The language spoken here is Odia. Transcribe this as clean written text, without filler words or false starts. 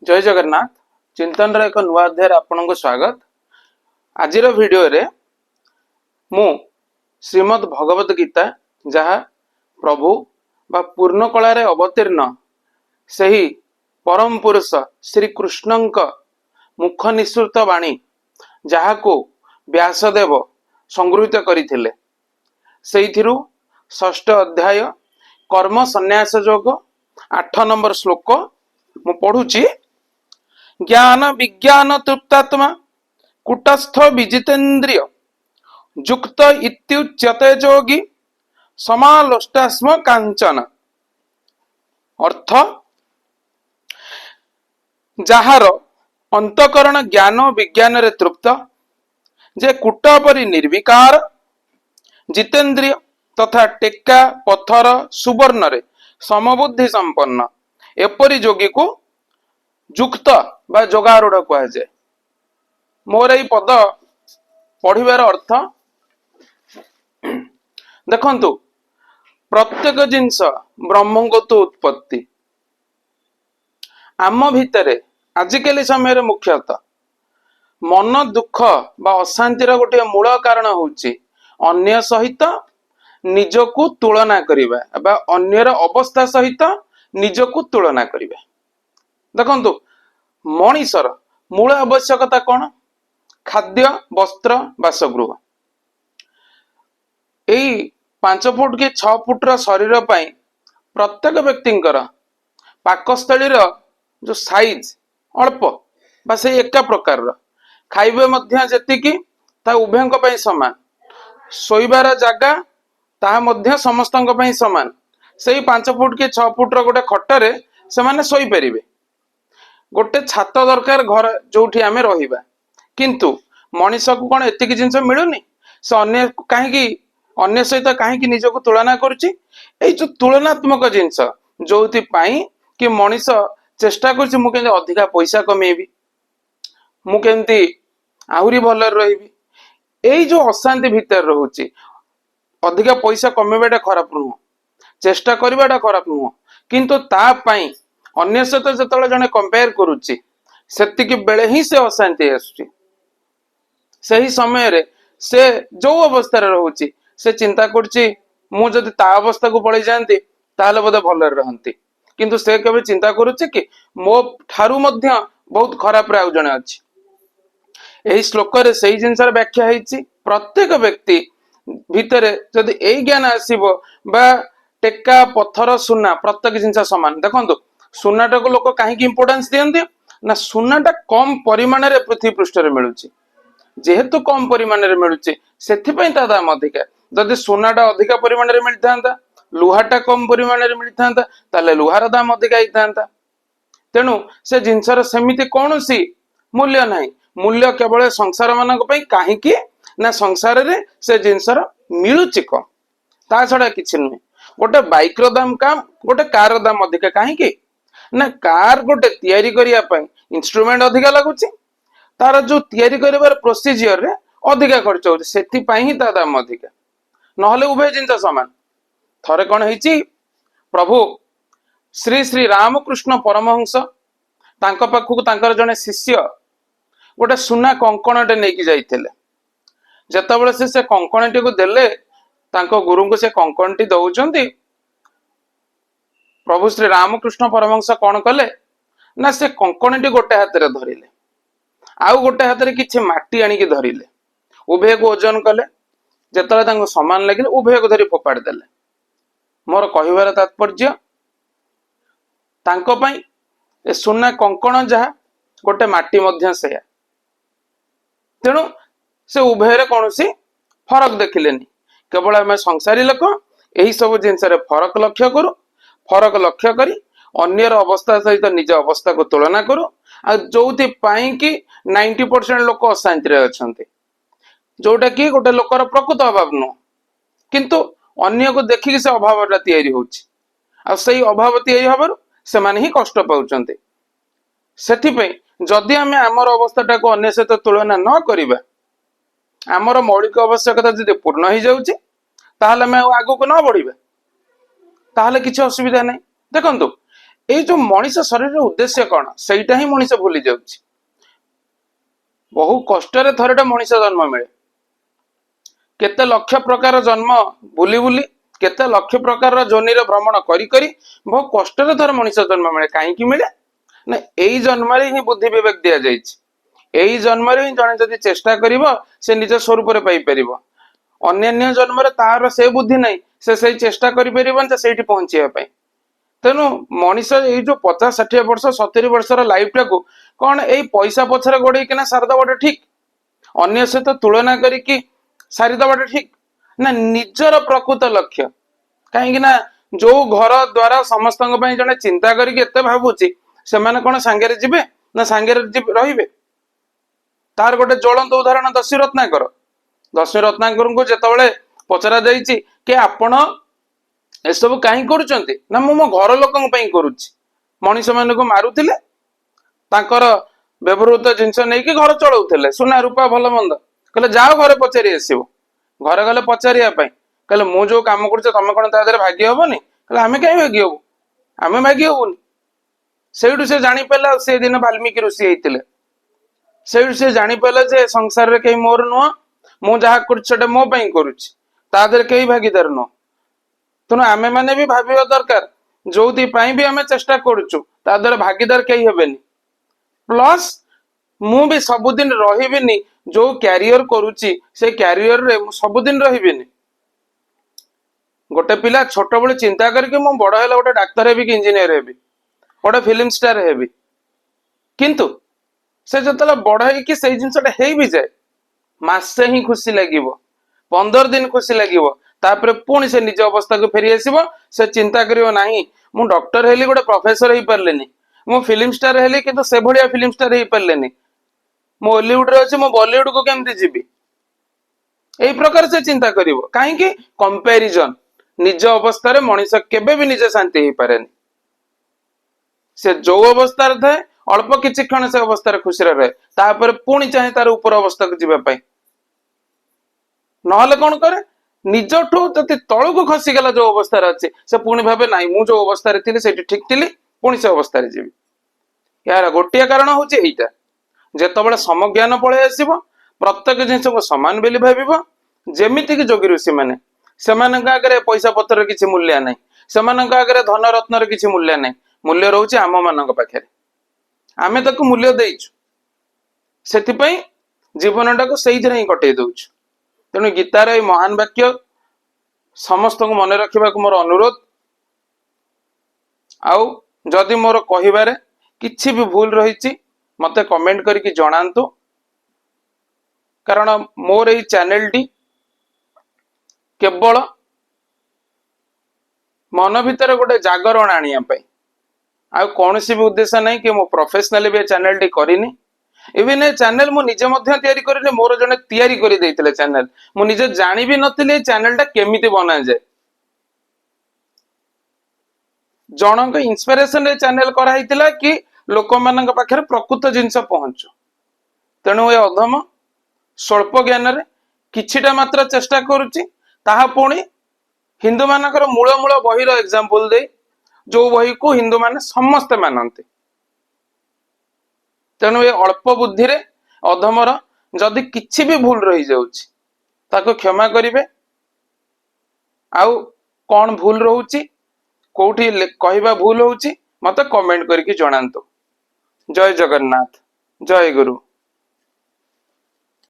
जय जगन्नाथ चिंतन एक नुआ अध्याय आपन को स्वागत। आज वीडियो रे मु श्रीमद् भगवत गीता जहाँ प्रभु बा पूर्ण कला रे अवतीर्ण सही परम पुरुष श्री कृष्णंक मुख निसृत वाणी जहाँ को व्यासदेव संगृहित करथिले सेइथिरु षष्ठ अध्याय कर्म संन्यास योग 8 नंबर श्लोक मु पढ़ुची। ज्ञान विज्ञान तृप्तात्मा कुटस्थ विजितेन्द्रिय युक्त इत्युच्यते जोगी समालोष्टास्म कांचन। अर्थ जार अंतकरण ज्ञान विज्ञान रे तृप्त जे कुट परि निर्विकार जितेन्द्रिय तथा टेक्का पथर सुवर्ण रे समबुद्धि संपन्न एपरि जोगी को युक्त बा जोगारूढ़ कहुए। मोर यही पद पढ़िबार अर्थ देखंतु प्रत्येक जिनस ब्रह्मगत उत्पत्ति आम भितरे आजिकल समय मुख्यतः मन दुख बा अशांतिर गोटे मूल कारण होची अन्य सहित निजको तुलना करिबा बा अन्यर अवस्था सहित निजको तुलना करिबा। देखंतु मनीषर मूल आवश्यकता कौन? खाद्य वस्त्र बासगृह। यही 5 फुट कि 6 फुट शरीर पाई प्रत्येक व्यक्तिंकर पाकस्थली जो साइज अल्प बा से एका प्रकार खाइबे मध्य जेतिकी ता उभयंक पई समान सोइबार जागा ता मध्य समस्तंक पई समान सेही 5 फुट कि 6 फुट गोटे खटरे से माने सोई परिबे। गोटे छात दरकार घर जो आमे रहिबा किंतु मनीष को कौन एतिक जिनस मिलूनी से अन्य कहीं अन्य सहित कहीं निजको तुलना करुच्ची। जो तुलनात्मक जिनस जो कि मनीष चेष्टा कर अधिका पैसा कमेबी मुझे आहरी भल रही यही जो अशांति भितर रोचे अधिका पैसा कमेबाटा खराब नुह चेष्टा करवाटा खराब नुह किंतु तापाई अन्य सहित जो जने कंपेयर करुच्ची सेतिकी बेले ही से अशांति आसुची। सही समय रे से जो अवस्था रोची से चिंता करुच्ची मु जदि ता अवस्था को पलि जाती ताहले बोधे भलरे रहंती किंतु से केबे चिंता करुच्ची कि मो ठारू मध्य बहुत खराब रे आउ जने अछि। एही श्लोक रे सही जिनसर व्याख्या हेछि प्रत्येक व्यक्ति भितरे जदि एई ज्ञान आसीबो बा टेक्का पत्थर सुना प्रत्येक जिनस समान। देखंतु सुनाटा को लोक कहीं इंपोर्टेंस दियंती ना सुनाटा कम परिमाण रे पृथ्वी पृष्ठ रे मिलुची जेहेतु कम परिमाण रे मिलुची सेथिपई ता दाम अधिका। जदि सुनाटा अधिका परिमाण रे मिलथांता लुहाटा कम परिमाण रे मिलथांता ताले लुहार दाम अधिका हिथांता। तेणु से जिनसर सेमिति कोनोसी मूल्य नाही मूल्य केवल संसार मानक पई काहेकि ना संसार रे से जिनसर मिलुची कम ता छडा किछि नुहे। गोटे बाइक रो दाम कम गोटे कार रो दाम अधिका काहेकि ना कार गोटे तैयारी करिया पई इंस्ट्रूमेंट अधिका लागुची तार जो तैयारी करिवार प्रोसीजर रे अधिका खर्च होची सेथि पई ही ता दाम अधिका नहले उभय जिनस समान। थरे कोन हेची प्रभु श्री श्री रामकृष्ण परमहंस तांको पाखु तांकर जने शिष्य गोटे सुना कंकणटे नेकी जाइथिले जेतेबेले से कंकणटी को देले तांको गुरु को से कंकणटी दउचंती प्रभु श्री रामकृष्ण परमहंस कौन कले ना से कंकणटी गोटे हाथ रे धरिले आउ गोटे हाथ रे किछि माटी आनिकी धरिले उभय को ओजन कले जेतले तांको समान लागिले उभय को धरि फोपाड़ देले। मोर कहिबार तात्पर्य तांको पई ए सुना कंकण जहा गोटे माटी मध्य सेया तेणु से उभय रे कोनोसी फरक देखिलेनी केवल आम संसारी लोक यही सब जिनस फरक लक्ष्य करू फरक लक्ष्य करी अन्यर अवस्था सहित निज अवस्था को तुलना करू आ जोथि पाई कि 90% लोक अशांति रे अछंती जोटा कि गोटे लोकर प्रकृत अभाव नु किंतु अन्य को देखिक से अभावटा तैयारी होची आ सही अभाव तैयारी हबारु से माने ही कष्ट पाउचंती। सेथि पे जदि आमे हमर अवस्थाटा को अन्य सहित तुलना न करिबा आमर मौलिक आवश्यकता जदि पूर्ण हो जाउची ताहले आमे आगु को न बढ़िबा ताहले किछि असुविधा नै। देखंतु ଏଇ ଯୋଉ ମଣିଷ ଶରୀରର ଉଦ୍ଦେଶ୍ୟ କଣ ସେଇଟା ହିଁ ମଣିଷ ଭୁଲି ଯାଉଛି। ବହୁ କଷ୍ଟରେ ଥରଟେ ମଣିଷ ଜନ୍ମ ମିଳେ, କେତେ ଲକ୍ଷ ପ୍ରକାର ଜନ୍ମ ବୁଲି ବୁଲି, କେତେ ଲକ୍ଷ ପ୍ରକାରର ଯୋନିର ଭ୍ରମଣ କରି କରି ବହୁ କଷ୍ଟରେ ଥରେ ମଣିଷ ଜନ୍ମ ମିଳେ। କାହିଁକି ମିଳେ ନା ଏଇ ଜନ୍ମରେ ହିଁ ବୁଦ୍ଧି ବିବେକ ଦିଆଯାଇଛି। ଏଇ ଜନ୍ମରେ ହିଁ ଜଣେ ଯଦି ଚେଷ୍ଟା କରିବ ସେ ନିଜ ସ୍ୱରୂପରେ ପାଇପାରିବ। ଅନ୍ୟାନ୍ୟ ଜନ୍ମରେ ତାର ସେ ବୁଦ୍ଧି ନାହିଁ, ସେ ସେଇ ଚେଷ୍ଟା କରିପାରିବନି ଯେ ସେଇଠି ପହଞ୍ଚିବା ପାଇଁ। ତେଣୁ ମଣିଷ ଏଇ ଯୋଉ 50-60 ବର୍ଷ 70 ବର୍ଷର ଲାଇଫ ଟାକୁ କଣ ଏଇ ପଇସା ପଛରେ ଗୋଡେଇକିନା ସାରିଦବାଟା ଠିକ, ଅନ୍ୟ ସହିତ ତୁଳନା କରିକି ସାରିଦବାଟା ଠିକ ନା ନିଜର ପ୍ରକୃତ ଲକ୍ଷ୍ୟ। କାହିଁକି ନା ଯୋଉ ଘର ଦ୍ଵାରା ସମସ୍ତଙ୍କ ପାଇଁ ଜଣେ ଚିନ୍ତା କରିକି ଏତେ ଭାବୁଛି, ସେମାନେ କଣ ସାଙ୍ଗରେ ଯିବେ ନା ସାଙ୍ଗରେ ରହିବେ? ତାର ଗୋଟେ ଜ୍ୱଳନ୍ତ ଉଦାହରଣ ଦସ୍ୟୁ ରତ୍ନାକର। ଦସ୍ୟୁ ରତ୍ନାକରଙ୍କୁ ଯେତେବେଳେ ପଚରା ଯାଇଛି କି ଆପଣ ଏସବୁ କାହିଁ କରୁଛନ୍ତି, ନା ମୁଁ ମୋ ଘର ଲୋକଙ୍କ ପାଇଁ କରୁଛି। ମଣିଷ ମାନଙ୍କୁ ମାରୁଥିଲେ, ତାଙ୍କର ବ୍ୟବହୃତ ଜିନିଷ ନେଇକି ଘର ଚଳଉଥିଲେ, ସୁନା ରୂପା ଭଲ ମନ୍ଦ। କହିଲେ ଯାଅ ଘରେ ପଚାରି ଆସିବ। ଘରେ ଗଲେ ପଚାରିବା ପାଇଁ, କହିଲେ ମୁଁ ଯୋଉ କାମ କରୁଛି ତମେ କଣ ତା ଦେହରେ ଭାଗି ହବନି? କହିଲେ ଆମେ କାହିଁ ଭାଗି ହବୁ, ଆମେ ଭାଗି ହବୁନି। ସେଇଠୁ ସେ ଜାଣିପାରିଲା, ସେଦିନ ବାଲ୍ମୀକି ଋଷି ହେଇଥିଲେ। ସେଇଠୁ ସେ ଜାଣିପାରିଲା ଯେ ସଂସାରରେ କେହି ମୋର ନୁହଁ, ମୁଁ ଯାହା କରୁଛି ସେଟା ମୋ ପାଇଁ କରୁଛି, ତା ଦେହରେ କେହି ଭାଗିଦାର ନୁହଁ। ତେଣୁ ଆମେ ମାନେ ବି ଭାବିବା ଦରକାର, ଯୋଉଥିପାଇଁ ବି ଆମେ ଚେଷ୍ଟା କରୁଛୁ ତା ଦ୍ୱାରା ଭାଗିଦାର କେହି ହେବେନି। ପ୍ଲସ୍ ମୁଁ ବି ସବୁଦିନ ରହିବିନି, ଯୋଉ କ୍ୟାରିୟର କରୁଛି ସେ କ୍ୟାରିୟରରେ ମୁଁ ସବୁଦିନ ରହିବିନି। ଗୋଟେ ପିଲା ଛୋଟବେଳୁ ଚିନ୍ତା କରିକି ମୁଁ ବଡ ହେଲେ ଗୋଟେ ଡାକ୍ତର ହେବି କି ଇଞ୍ଜିନିୟର ହେବି, ଗୋଟେ ଫିଲ୍ମ ଷ୍ଟାର ହେବି। କିନ୍ତୁ ସେ ଯେତେବେଳେ ବଡ ହେଇକି ସେଇ ଜିନିଷଟା ହେଇ ବି ଯାଏ, ମାସେ ହିଁ ଖୁସି ଲାଗିବ, 15 ଦିନ ଖୁସି ଲାଗିବ, ତାପରେ ପୁଣି ସେ ନିଜ ଅବସ୍ଥାକୁ ଫେରି ଆସିବ। ସେ ଚିନ୍ତା କରିବ ନାହିଁ ମୁଁ ଡକ୍ଟର ହେଲି, ଗୋଟେ ପ୍ରଫେସର ହେଇପାରିଲେନି, ମୁଁ ଫିଲ୍ମ ଷ୍ଟାର ହେଲି କିନ୍ତୁ ସେଭଳିଆ ଫିଲ୍ମ ଷ୍ଟାର ହେଇପାରିଲେନି, ମୁଁ ଓଲିଉଡରେ ଅଛି ମୁଁ ବଲିଉଡ କୁ କେମିତି ଯିବି? ଏଇ ପ୍ରକାର ସେ ଚିନ୍ତା କରିବ। କାହିଁକି? କମ୍ପାରିଜନ। ନିଜ ଅବସ୍ଥାରେ ମଣିଷ କେବେ ବି ନିଜେ ଶାନ୍ତି ହେଇପାରେନି। ସେ ଯୋଉ ଅବସ୍ଥାରେ ଥାଏ ଅଳ୍ପ କିଛି କ୍ଷଣ ସେ ଅବସ୍ଥାରେ ଖୁସିରେ ରହେ, ତାପରେ ପୁଣି ଚାହେଁ ତାର ଉପର ଅବସ୍ଥାକୁ ଯିବା ପାଇଁ। ନହେଲେ କଣ କରେ, ନିଜଠୁ ଯଦି ତଳକୁ ଖସିଗଲା ଯୋଉ ଅବସ୍ଥାରେ ଅଛି, ସେ ପୁଣି ଭାବେ ନାହିଁ ମୁଁ ଯୋଉ ଅବସ୍ଥାରେ ଥିଲି ସେଇଠି ଠିକ ଥିଲି, ପୁଣି ସେ ଅବସ୍ଥାରେ ଯିବି। ଏହାର ଗୋଟିଏ କାରଣ ହଉଛି ଏଇଟା, ଯେତେବେଳେ ସମଜ୍ଞାନ ପଳେଇ ଆସିବ, ପ୍ରତ୍ୟେକ ଜିନିଷକୁ ସମାନ ବୋଲି ଭାବିବ। ଯେମିତିକି ଯୋଗୀ ଋଷି ମାନେ, ସେମାନଙ୍କ ଆଗରେ ପଇସା ପତ୍ରର କିଛି ମୂଲ୍ୟ ନାହିଁ, ସେମାନଙ୍କ ଆଗରେ ଧନ ରତ୍ନର କିଛି ମୂଲ୍ୟ ନାହିଁ। ମୂଲ୍ୟ ରହୁଛି ଆମ ମାନଙ୍କ ପାଖରେ, ଆମେ ତାକୁ ମୂଲ୍ୟ ଦେଇଛୁ, ସେଥିପାଇଁ ଜୀବନଟାକୁ ସେଇଥିରେ ହିଁ କଟେଇ ଦଉଛୁ। ତେଣୁ ଗୀତାର ଏଇ ମହାନ ବାକ୍ୟ ସମସ୍ତଙ୍କୁ ମନେ ରଖିବାକୁ ମୋର ଅନୁରୋଧ। ଆଉ ଯଦି ମୋର କହିବାରେ କିଛି ବି ଭୁଲ ରହିଛି ମତେ କମେଣ୍ଟ କରିକି ଜଣାନ୍ତୁ, କାରଣ ମୋର ଏଇ ଚ୍ୟାନେଲଟି କେବଳ ମନ ଭିତରେ ଗୋଟେ ଜାଗରଣ ଆଣିବା ପାଇଁ, ଆଉ କୌଣସି ବି ଉଦ୍ଦେଶ୍ୟ ନାହିଁ କି ମୁଁ ପ୍ରଫେସନାଲି ବି ଏ ଚ୍ୟାନେଲଟି କରିନି। ଇଭିନ୍ ଏ ଚ୍ୟାନେଲ ମୁଁ ନିଜେ ମଧ୍ୟ ତିଆରି କରିନି, ମୋର ଜଣେ ତିଆରି କରିଦେଇଥିଲେ ଚ୍ୟାନେଲ। ମୁଁ ନିଜେ ଜାଣିବି ନଥିଲି ଏ ଚ୍ୟାନେଲଟା କେମିତି ବନାଯାଏ। ଜଣଙ୍କ ଇନ୍ସପିରେସନ ରେ ଚ୍ୟାନେଲ କରାହେଇଥିଲା କି ଲୋକମାନଙ୍କ ପାଖରେ ପ୍ରକୃତ ଜିନିଷ ପହଞ୍ଚୁ। ତେଣୁ ଏ ଅଧମ ସ୍ୱଳ୍ପ ଜ୍ଞାନରେ କିଛିଟା ମାତ୍ର ଚେଷ୍ଟା କରୁଛି, ତାହା ପୁଣି ହିନ୍ଦୁ ମାନଙ୍କର ମୂଳ ମୂଳ ବହିର ଏକ୍ସାମ୍ପଲ ଦେଇ, ଯୋଉ ବହିକୁ ହିନ୍ଦୁ ମାନେ ସମସ୍ତେ ମାନନ୍ତି। ତେଣୁ ଏ ଅଳ୍ପ ବୁଦ୍ଧିରେ ଅଧମର ଯଦି କିଛି ବି ଭୁଲ ରହିଯାଉଛି ତାକୁ କ୍ଷମା କରିବେ। ଆଉ କଣ ଭୁଲ ରହୁଛି, କୋଉଠି କହିବା ଭୁଲ ହଉଛି, ମତେ କମେଣ୍ଟ କରିକି ଜଣାନ୍ତୁ। ଜୟ ଜଗନ୍ନାଥ, ଜୟ ଗୁରୁ।